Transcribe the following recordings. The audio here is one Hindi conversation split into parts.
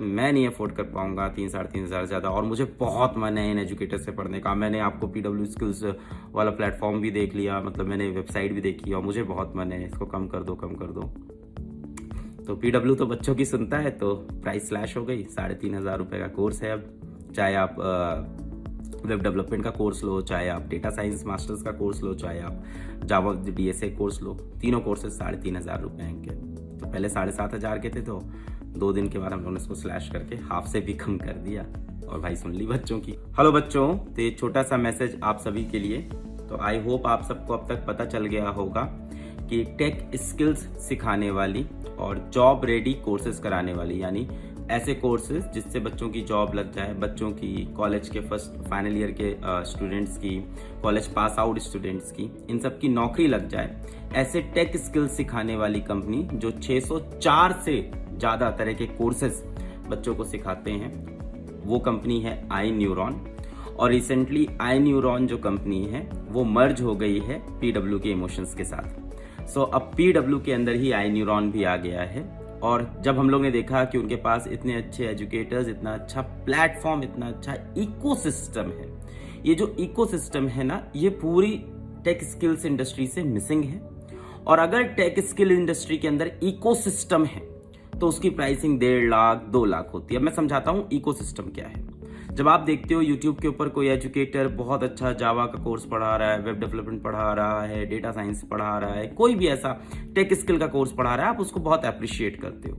मैं नहीं अफोर्ड कर पाऊंगा 3-3.5 हज़ार ज़्यादा, और मुझे बहुत मन है इन एजुकेटर से पढ़ने का। मैंने आपको PW स्किल्स वाला प्लेटफॉर्म भी देख लिया, मतलब मैंने वेबसाइट भी देखी और मुझे बहुत मन है, इसको कम कर दो, कम कर दो। तो PW तो बच्चों की सुनता है, तो प्राइस स्लैश हो गई। 3,500 रुपये का कोर्स है अब। चाहे आप वेब डेवलपमेंट का कोर्स लो, चाहे आप डेटा साइंस मास्टर्स का कोर्स लो, चाहे आप जावा DSA कोर्स लो, तीनों कोर्सेज 3,500 रुपये के। तो पहले 7,500 के थे, तो 2 दिन के बाद हम लोगों ने इसको स्लैश करके हाफ से भी कम कर दिया। और भाई सुन ली बच्चों की। हेलो बच्चों, तो ये छोटा सा मैसेज आप सभी के लिए। तो आई होप आप सबको अब तक पता चल गया होगा कि टेक स्किल्स सिखाने वाली और जॉब रेडी कोर्सेज कराने वाली, यानी ऐसे कोर्सेज जिससे बच्चों की जॉब लग जाए, बच्चों की कॉलेज के फर्स्ट फाइनल ईयर के स्टूडेंट्स की, कॉलेज पास आउट स्टूडेंट्स की, इन सब की नौकरी लग जाए, ऐसे टेक स्किल्स सिखाने वाली कंपनी जो 604 से ज़्यादा तरह के कोर्सेज बच्चों को सिखाते हैं, वो कंपनी है iNeuron। और रिसेंटली iNeuron जो कंपनी है वो मर्ज हो गई है PW के इमोशंस के साथ। सो अब PW के अंदर ही iNeuron भी आ गया है। और जब हम लोग ने देखा कि उनके पास इतने अच्छे एजुकेटर्स, इतना अच्छा प्लेटफॉर्म, इतना अच्छा इकोसिस्टम है, ये जो इकोसिस्टम है ना, ये पूरी टेक स्किल्स इंडस्ट्री से मिसिंग है। और अगर टेक स्किल इंडस्ट्री के अंदर इकोसिस्टम है तो उसकी प्राइसिंग 1.5 लाख 2 लाख होती है। मैं समझाता हूँ इकोसिस्टम क्या है। जब आप देखते हो YouTube के ऊपर कोई एजुकेटर बहुत अच्छा जावा का कोर्स पढ़ा रहा है, वेब डेवलपमेंट पढ़ा रहा है, डेटा साइंस पढ़ा रहा है, कोई भी ऐसा टेक स्किल का कोर्स पढ़ा रहा है, आप उसको बहुत अप्रिशिएट करते हो।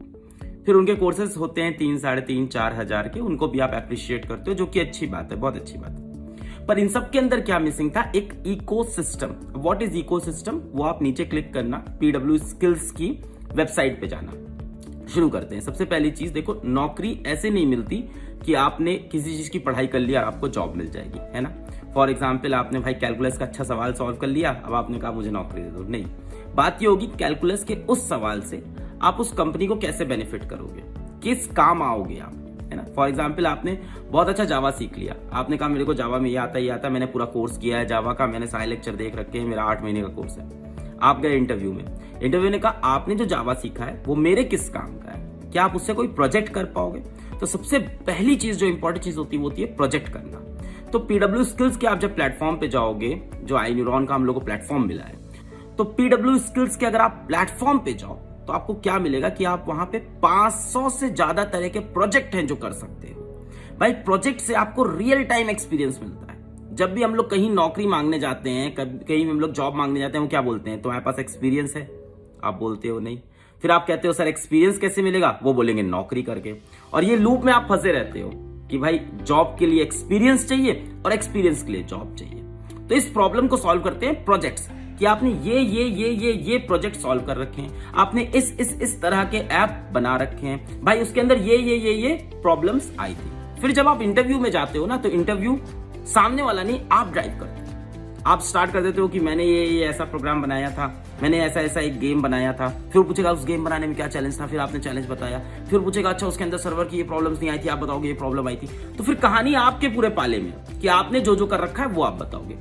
फिर उनके कोर्सेज होते हैं 3, 3.5, 4 हज़ार के, उनको भी आप अप्रिशिएट करते हो, जो कि अच्छी बात है, बहुत अच्छी बात है। पर इन सब के अंदर क्या मिसिंग था? एक इकोसिस्टम। What is ecosystem? वो आप नीचे क्लिक करना, PW स्किल्स की वेबसाइट पे जाना। शुरू करते हैं। सबसे पहली चीज देखो, नौकरी ऐसे नहीं मिलती कि आपने किसी चीज की पढ़ाई कर लिया और आपको जॉब मिल जाएगी, है ना। फॉर एग्जाम्पल, आपने भाई कैलकुलस का अच्छा सवाल सॉल्व कर लिया, अब आपने कहा मुझे नौकरी दे दो। नहीं, बात ये होगी कैलकुलस के उस सवाल से आप उस कंपनी को कैसे बेनिफिट करोगे, किस काम आओगे आप, है ना। फॉर एग्जाम्पल, आपने बहुत अच्छा जावा सीख लिया, आपने कहा मेरे को जावा में ये आता, मैंने पूरा कोर्स किया है जावा का, मैंने सारे लेक्चर देख रखे हैं, मेरा 8 महीने का कोर्स है। आप गए इंटरव्यू में, इंटरव्यू ने कहा आपने जो जावा सीखा है वो मेरे किस काम का है, क्या आप उससे कोई प्रोजेक्ट कर पाओगे? तो सबसे पहली चीज जो इंपॉर्टेंट चीज होती है वो होती है प्रोजेक्ट करना। तो PW स्किल्स के आप जब प्लेटफॉर्म पे जाओगे, जो iNeuron का हम लोग को प्लेटफॉर्म मिला है, तो PW स्किल्स के अगर आप प्लेटफॉर्म पे जाओ तो आपको क्या मिलेगा कि आप वहां पे 500 से ज्यादा तरह के प्रोजेक्ट हैं जो कर सकते हो। भाई, प्रोजेक्ट से आपको रियल टाइम एक्सपीरियंस मिलता है। जब भी हम लोग कहीं नौकरी मांगने जाते हैं, कहीं हम लोग जॉब मांगने जाते हैं, वो क्या बोलते हैं? तुम्हारे पास एक्सपीरियंस है? आप बोलते हो नहीं। फिर आप कहते हो सर एक्सपीरियंस कैसे मिलेगा? वो बोलेंगे नौकरी करके। और ये लूप में आप फंसे रहते हो कि भाई जॉब के लिए एक्सपीरियंस चाहिए और एक्सपीरियंस के लिए जॉब चाहिए। तो इस प्रॉब्लम को सॉल्व करते हैं प्रोजेक्ट्स, कि आपने ये प्रोजेक्ट सॉल्व कर रखे हैं, आपने इस तरह के ऐप बना रखे हैं, भाई उसके अंदर ये प्रॉब्लम्स आई थी। फिर जब आप इंटरव्यू में जाते हो ना, तो इंटरव्यू सामने वाला नहीं, आप ड्राइव करते हो। आप स्टार्ट कर देते हो कि मैंने ये ऐसा प्रोग्राम बनाया था, मैंने ऐसा एक गेम बनाया था। फिर पूछेगा उस गेम बनाने में क्या चैलेंज था, फिर आपने चैलेंज बताया। फिर पूछेगा अच्छा उसके अंदर सर्वर की ये प्रॉब्लम्स नहीं आई थी, आप बताओगे ये प्रॉब्लम आई थी। तो फिर कहानी आपके पूरे पाले में कि आपने जो कर रखा है वो आप बताओगे।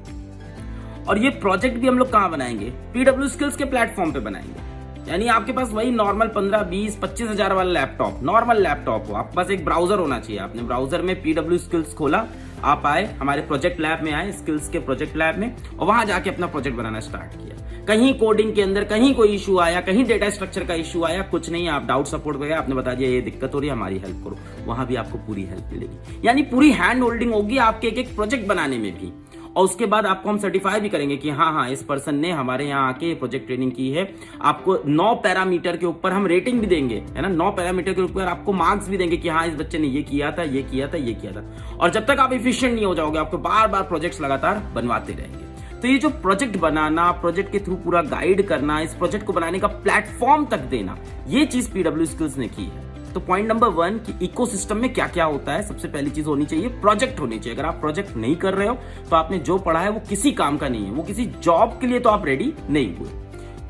और ये प्रोजेक्ट भी हम लोग कहाँ बनाएंगे? PW स्किल्स के प्लेटफॉर्म पे बनाएंगे। यानी आपके पास वही नॉर्मल 15, 20, 25 हजार वाला लैपटॉप, नॉर्मल लैपटॉप हो, आपके पास एक ब्राउजर होना चाहिए। आपने ब्राउजर में PW स्किल्स खोला, आप आए हमारे प्रोजेक्ट लैब में, आए स्किल्स के प्रोजेक्ट लैब में, और वहां जाके अपना प्रोजेक्ट बनाना स्टार्ट किया। कहीं कोडिंग के अंदर कहीं कोई इशू आया, कहीं डेटा स्ट्रक्चर का इशू आया, कुछ नहीं, आप डाउट सपोर्ट गए, आपने बता दिया ये दिक्कत हो रही है, हमारी हेल्प करो, वहां भी आपको पूरी हेल्प मिलेगी। यानी पूरी हैंड होल्डिंग होगी आपके एक प्रोजेक्ट बनाने में भी। और उसके बाद आपको हम सर्टिफाई भी करेंगे कि हाँ इस पर्सन ने हमारे यहाँ आके प्रोजेक्ट ट्रेनिंग की है। आपको 9 पैरामीटर के ऊपर हम रेटिंग भी देंगे, है ना, 9 पैरामीटर के ऊपर आपको मार्क्स भी देंगे कि हाँ इस बच्चे ने ये किया था, ये किया था, ये किया था। और जब तक आप एफिशिएंट नहीं हो जाओगे, आपको बार बार प्रोजेक्ट्स लगातार बनवाते रहेंगे। तो ये जो प्रोजेक्ट बनाना, प्रोजेक्ट के थ्रू पूरा गाइड करना, इस प्रोजेक्ट को बनाने का प्लेटफॉर्म तक देना, ये चीज PW स्किल्स ने की है। तो पॉइंट नंबर 1 कि इकोसिस्टम में क्या क्या होता है, सबसे पहली चीज होनी चाहिए प्रोजेक्ट होनी चाहिए। अगर आप प्रोजेक्ट नहीं कर रहे हो तो आपने जो पढ़ा है वो किसी काम का नहीं है, वो किसी जॉब के लिए तो आप रेडी नहीं हुए।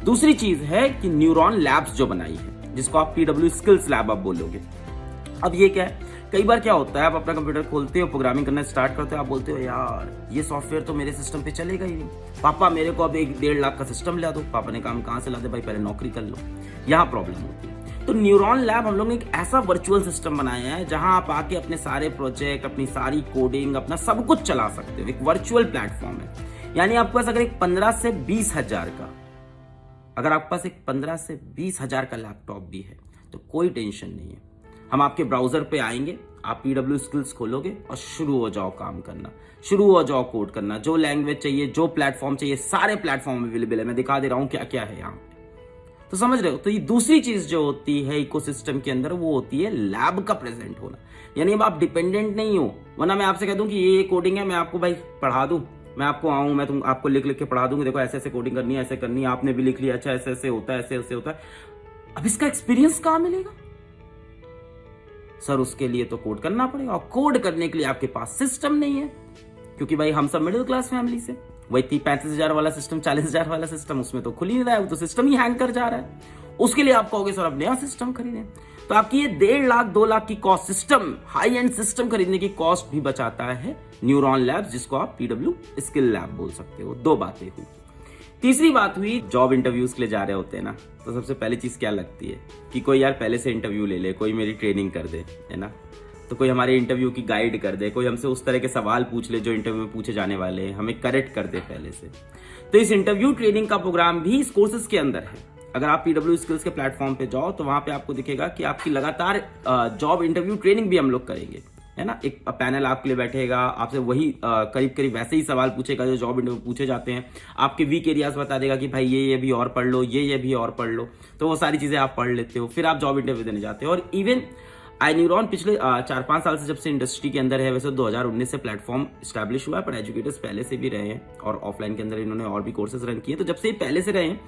दूसरी चीज है कि न्यूरॉन लैब्स जो बनाई है, जिसको आप PW स्किल्स लैब आप बोलोगे। अब ये क्या है, कई बार क्या होता है, आप अपना कंप्यूटर खोलते हो, प्रोग्रामिंग करना स्टार्ट करते हो, आप बोलते हो यार ये सॉफ्टवेयर तो मेरे सिस्टम पे चलेगा ही नहीं, पापा मेरे को अब 1-1.5 लाख का सिस्टम ला दो। पापा ने काम कहाँ से ला दे? भाई पहले नौकरी कर लो। यहाँ प्रॉब्लम होती है। तो न्यूरॉन लैब हम लोग ने एक ऐसा वर्चुअल सिस्टम बनाया है जहां आप आके अपने सारे प्रोजेक्ट, अपनी सारी कोडिंग, अपना सब कुछ चला सकते हो। एक वर्चुअल प्लेटफॉर्म है। यानी आपके पास अगर एक 15 से 20 हजार का, अगर आपके पास एक 15 से 20 हजार का लैपटॉप भी है तो कोई टेंशन नहीं है। हम आपके ब्राउजर पे आएंगे, आप पीडब्ल्यू स्किल्स खोलोगे और शुरू हो जाओ काम करना, शुरू हो जाओ कोड करना। जो लैंग्वेज चाहिए, जो प्लेटफॉर्म चाहिए, सारे प्लेटफॉर्म अवेलेबल है। मैं दिखा दे रहा हूं क्या क्या है यहाँ पे, तो समझ रहे हो। तो ये दूसरी चीज जो होती है इकोसिस्टम के अंदर, वो होती है लैब का प्रेजेंट होना। यानी अब आप डिपेंडेंट नहीं हो, वरना मैं आपसे कह दूं कि ये कोडिंग है, मैं आपको भाई पढ़ा दूं, मैं आपको आऊं, मैं तुम आपको लिख लिख के पढ़ा दूंगी, देखो ऐसे ऐसे कोडिंग करनी है, ऐसे करनी है, आपने भी लिख लिया, अच्छा ऐसे ऐसे होता है, ऐसे ऐसे होता है। अब इसका एक्सपीरियंस कहां मिलेगा सर? उसके लिए तो कोड करना पड़ेगा, और कोड करने के लिए आपके पास सिस्टम नहीं है, क्योंकि भाई हम सब मिडिल क्लास फैमिली से, वही 35,000 वाला सिस्टम, 40,000 वाला सिस्टम, उसमें तो खुल ही नहीं रहा है, वो तो सिस्टम ही हैंग कर जा रहा है। उसके लिए आप कहोगे सर अब नया सिस्टम खरीदें, तो आपकी ये 1.5 लाख 2 लाख की cost, system, high and system खरीदने की कॉस्ट भी बचाता है न्यूरॉन लैब्स, जिसको आप पीडब्ल्यू स्किल लैब बोल सकते हो। 2 बातें हुई। तीसरी बात हुई, जॉब इंटरव्यूज के लिए जा रहे होते हैं ना, तो सबसे पहली चीज क्या लगती है कि कोई यार पहले से इंटरव्यू ले ले, कोई मेरी ट्रेनिंग कर दे, है ना, तो कोई हमारे इंटरव्यू की गाइड कर दे, कोई हमसे उस तरह के सवाल पूछ ले जो इंटरव्यू में पूछे जाने वाले हैं, हमें करेक्ट कर दे पहले से। तो इस इंटरव्यू ट्रेनिंग का प्रोग्राम भी इस कोर्सेज के अंदर है। अगर आप पीडब्ल्यू स्किल्स के प्लेटफॉर्म पे जाओ तो वहां पे आपको दिखेगा कि आपकी लगातार जॉब इंटरव्यू ट्रेनिंग भी हम लोग करेंगे, है ना। एक पैनल आपके लिए बैठेगा, आपसे वही करीब करीब वैसे ही सवाल पूछेगा जो जॉब इंटरव्यू पूछे जाते हैं, आपके वीक एरियाज बता देगा कि भाई ये भी और पढ़ लो, ये भी और पढ़ लो, तो वो सारी चीजें आप पढ़ लेते हो, फिर आप जॉब इंटरव्यू देने जाते हो। और इवन iNeuron पिछले 4-5 साल से जब से इंडस्ट्री के अंदर है, वैसे 2019 से प्लेटफॉर्म स्टैब्लिश हुआ है, पर एजुकेटर्स पहले से भी रहे हैं और ऑफलाइन के अंदर इन्होंने और भी कोर्सेज रन किए। तो जब से पहले से रहे हैं,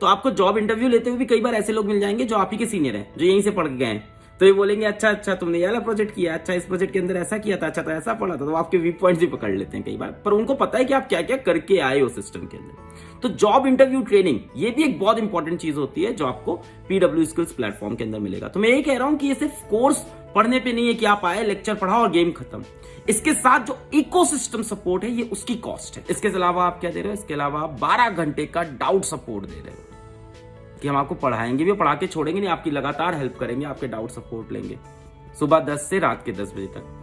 तो आपको जॉब इंटरव्यू लेते हुए भी कई बार ऐसे लोग मिल जाएंगे जो आप ही के सीनियर हैं, जो यहीं से पढ़ के गए हैं। तो ये बोलेंगे अच्छा तुमने ये वाला प्रोजेक्ट किया, अच्छा इस प्रोजेक्ट के अंदर ऐसा किया था, अच्छा तो ऐसा पढ़ा था, तो आपके वीक पॉइंट्स भी पकड़ लेते हैं कई बार, पर उनको पता है कि आप क्या क्या करके आए हो सिस्टम के अंदर। तो जॉब इंटरव्यू ट्रेनिंग ये भी एक बहुत इंपॉर्टेंट चीज होती है जो आपको पीडब्ल्यू स्किल्स प्लेटफॉर्म के अंदर मिलेगा। तो मैं ये कह रहा हूं कि ये सिर्फ कोर्स पढ़ने पे नहीं है कि आप आए, लेक्चर पढ़ा और गेम खत्म। इसके साथ जो इकोसिस्टम सपोर्ट है, ये उसकी कॉस्ट है। इसके अलावा आप क्या दे रहे हो? इसके अलावा आप 12 घंटे का डाउट सपोर्ट दे रहे हो कि हम आपको पढ़ाएंगे भी, पढ़ा के छोड़ेंगे नहीं, आपकी लगातार हेल्प करेंगे, आपके डाउट सपोर्ट लेंगे सुबह 10 से रात के 10 बजे तक।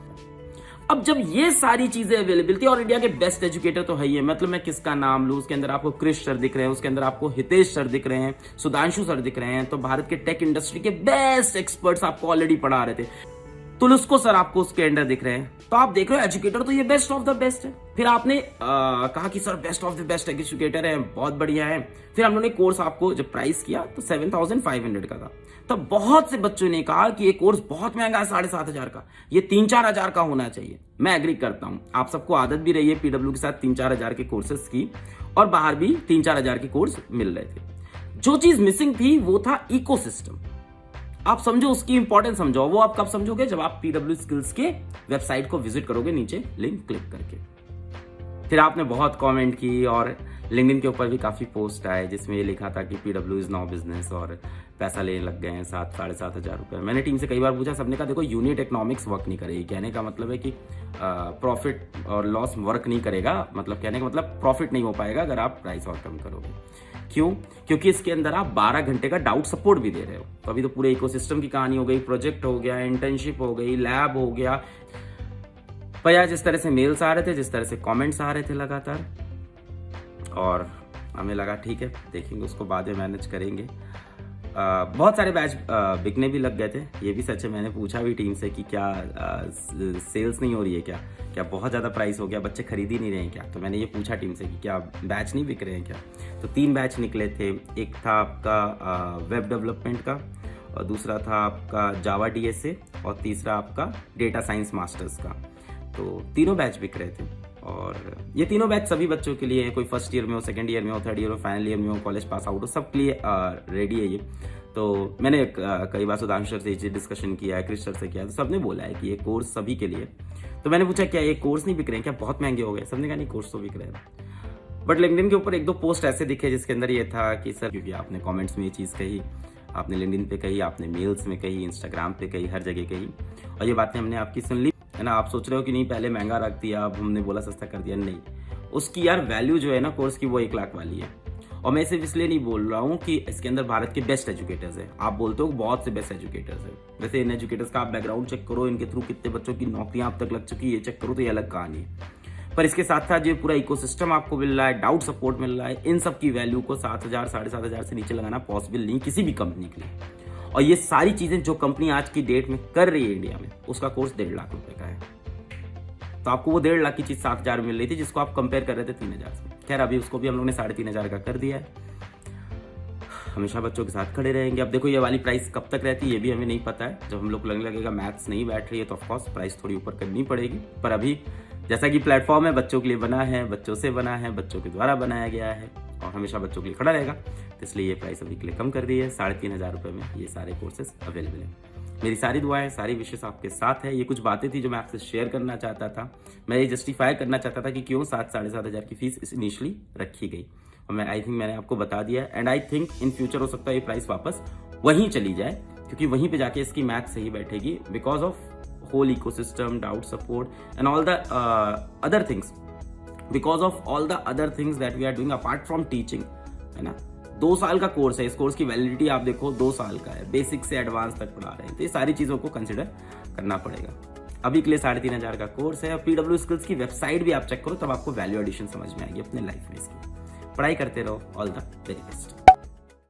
अब जब ये सारी चीजें अवेलेबल थी, और इंडिया के बेस्ट एजुकेटर तो है ही है, मतलब मैं किसका नाम लूं, उसके अंदर आपको क्रिश सर दिख रहे हैं, उसके अंदर आपको हितेश सर दिख रहे हैं, सुधांशु सर दिख रहे हैं, तो भारत के टेक इंडस्ट्री के बेस्ट एक्सपर्ट्स आपको ऑलरेडी पढ़ा रहे थे। तुलुस्को सर आपको उसके अंडर दिख रहे हैं, तो आप देख रहे हो एजुकेटर तो ये बेस्ट ऑफ द बेस्ट है। फिर आपने कहा कि sir best of the best educator है, बहुत बढ़िया है। फिर हम लोगों ने कोर्स आपको जब प्राइस किया तो 7,500 का था, तब बहुत से बच्चों ने कहा कि ये कोर्स बहुत महंगा है, 7,500 का, ये 3-4 हजार का होना चाहिए। मैं एग्री करता हूं, आप सबको आदत भी रही है पीडब्ल्यू के साथ 3-4 हजार के कोर्सेज की, और बाहर भी 3-4 हजार के कोर्स मिल रहे थे। जो चीज मिसिंग थी वो था इकोसिस्टम। आप समझो, उसकी इंपॉर्टेंस समझो। वो आप कब समझोगे? जब आप पीडब्ल्यू स्किल्स के वेबसाइट को विजिट करोगे, नीचे लिंक क्लिक करके। फिर आपने बहुत कमेंट की और लिंक्डइन के ऊपर भी काफी पोस्ट आए जिसमें ये लिखा था कि पीडब्ल्यू इज नाउ बिजनेस और पैसा लेने लग गए हैं 7-7.5 हजार रुपए। मैंने टीम से कई बार पूछा, सबने कहा देखो यूनिट इकोनॉमिक्स वर्क नहीं करेगी। कहने का मतलब है कि प्रॉफिट और लॉस वर्क नहीं करेगा, मतलब कहने का मतलब प्रॉफिट नहीं हो पाएगा अगर आप प्राइस और कम करोगे। क्यों? क्योंकि इसके अंदर आप 12 घंटे का डाउट सपोर्ट भी दे रहे हो। तो अभी तो पूरे इकोसिस्टम की कहानी हो गई, प्रोजेक्ट हो गया, इंटर्नशिप हो गई, लैब हो गया। भैया जिस तरह से मेल्स आ रहे थे, जिस तरह से कमेंट्स आ रहे थे लगातार, और हमें लगा ठीक है देखेंगे, उसको बाद में मैनेज करेंगे। बहुत सारे बैच बिकने भी लग गए थे, ये भी सच है। मैंने पूछा भी टीम से कि क्या सेल्स नहीं हो रही है, क्या बहुत ज़्यादा प्राइस हो गया, बच्चे खरीद ही नहीं रहे हैं क्या? तो मैंने ये पूछा टीम से कि क्या बैच नहीं बिक रहे हैं क्या? तो 3 बैच निकले थे। एक था आपका वेब डेवलपमेंट का, और दूसरा था आपका जावा DSA, और तीसरा आपका डेटा साइंस मास्टर्स का। तो तीनों बैच बिक रहे थे, और ये तीनों बैच सभी बच्चों के लिए है। कोई फर्स्ट ईयर में हो, सेकंड ईयर में हो, थर्ड ईयर में, फाइनल ईयर में हो, कॉलेज पास आउट हो, सब के लिए रेडी है ये। तो मैंने कई बार सुधांशु सर से ये डिस्कशन किया है, क्रिश सर से किया है, तो सबने बोला है कि ये कोर्स सभी के लिए। तो मैंने पूछा क्या ये कोर्स नहीं बिक रहे हैं क्या, बहुत महंगे हो गए? सबने कहा नहीं, कोर्स तो बिक रहे हैं। बट लिंक्डइन के ऊपर 1-2 पोस्ट ऐसे दिखे जिसके अंदर ये था कि सर, क्योंकि आपने कॉमेंट्स में ये चीज़ कही, आपने लिंक्डइन पे कही, आपने मेल्स में कही, इंस्टाग्राम पे कही, हर जगह कही, और ये बातें हमने आपकी सुन ली, है ना। आप सोच रहे हो कि नहीं पहले महंगा रख दिया, अब हमने बोला सस्ता कर दिया। नहीं, उसकी यार वैल्यू जो है ना कोर्स की, वो 1 लाख वाली है। और मैं सिर्फ इसलिए नहीं बोल रहा हूँ कि इसके अंदर भारत के बेस्ट एजुकेटर्स हैं। आप बोलते हो बहुत से बेस्ट एजुकेटर्स हैं, वैसे इन एजुकेटर्स का आप बैकग्राउंड चेक करो, इनके थ्रू कितने बच्चों की नौकरियां अब तक लग चुकी है ये चेक करो, तो ये अलग कहानी है। पर इसके साथ साथ जो पूरा इकोसिस्टम आपको मिल रहा है, डाउट सपोर्ट मिल रहा है, इन सब की वैल्यू को 7,000 7,500 से नीचे लगाना पॉसिबल नहीं किसी भी कंपनी के लिए। और ये सारी चीजें जो कंपनी आज की डेट में कर रही है इंडिया में, उसका कोर्स 1.5 लाख रुपए का है। तो आपको वो 1.5 लाख की चीज 7,000 मिल रही थी, जिसको आप कंपेयर कर रहे थे 3,000 से। खैर अभी उसको भी हम लोग ने 3,500 का कर दिया है। हमेशा बच्चों के साथ खड़े रहेंगे। अब देखो ये वाली प्राइस कब तक रहती है ये भी हमें नहीं पता है। जब हम लोग लगने लगेगा मैथ्स नहीं बैठ रही है तो ऑफकोर्स प्राइस थोड़ी ऊपर करनी पड़ेगी। पर अभी जैसा कि प्लेटफॉर्म है बच्चों के लिए बना है, बच्चों से बना है, बच्चों के द्वारा बनाया गया है और हमेशा बच्चों के लिए खड़ा रहेगा, तो इसलिए ये प्राइस अभी के लिए कम कर दी है। 3,500 रुपये में ये सारे कोर्सेज अवेलेबल है। मेरी सारी दुआएं, सारी विशेष आपके साथ है। ये कुछ बातें थी जो मैं आपसे शेयर करना चाहता था। मैं ये जस्टिफाई करना चाहता था कि क्यों 7,000-7,500 की फीस इनिशियली रखी गई। और मैं आई थिंक मैंने आपको बता दिया है। And I think in future हो सकता है ये प्राइस वापस वहीं चली जाए, क्योंकि वहीं पे जाके इसकी मैथ सही बैठेगी because of whole ecosystem, doubt support and all the other things, because of all the other things that we are doing apart from teaching, है ना। 2 साल का कोर्स है, इस कोर्स की वैलिडिटी आप देखो 2 साल का है, बेसिक से एडवांस तक पढ़ा रहे हैं, तो ये सारी चीज़ों को कंसिडर करना पड़ेगा। अभी के लिए 3,500 का कोर्स है। PW स्किल्स की वेबसाइट भी आप चेक करो, तब आपको वैल्यू एडिशन समझ में आएगी अपने लाइफ में इसकी। पढ़ाई करते रहो। All the very best.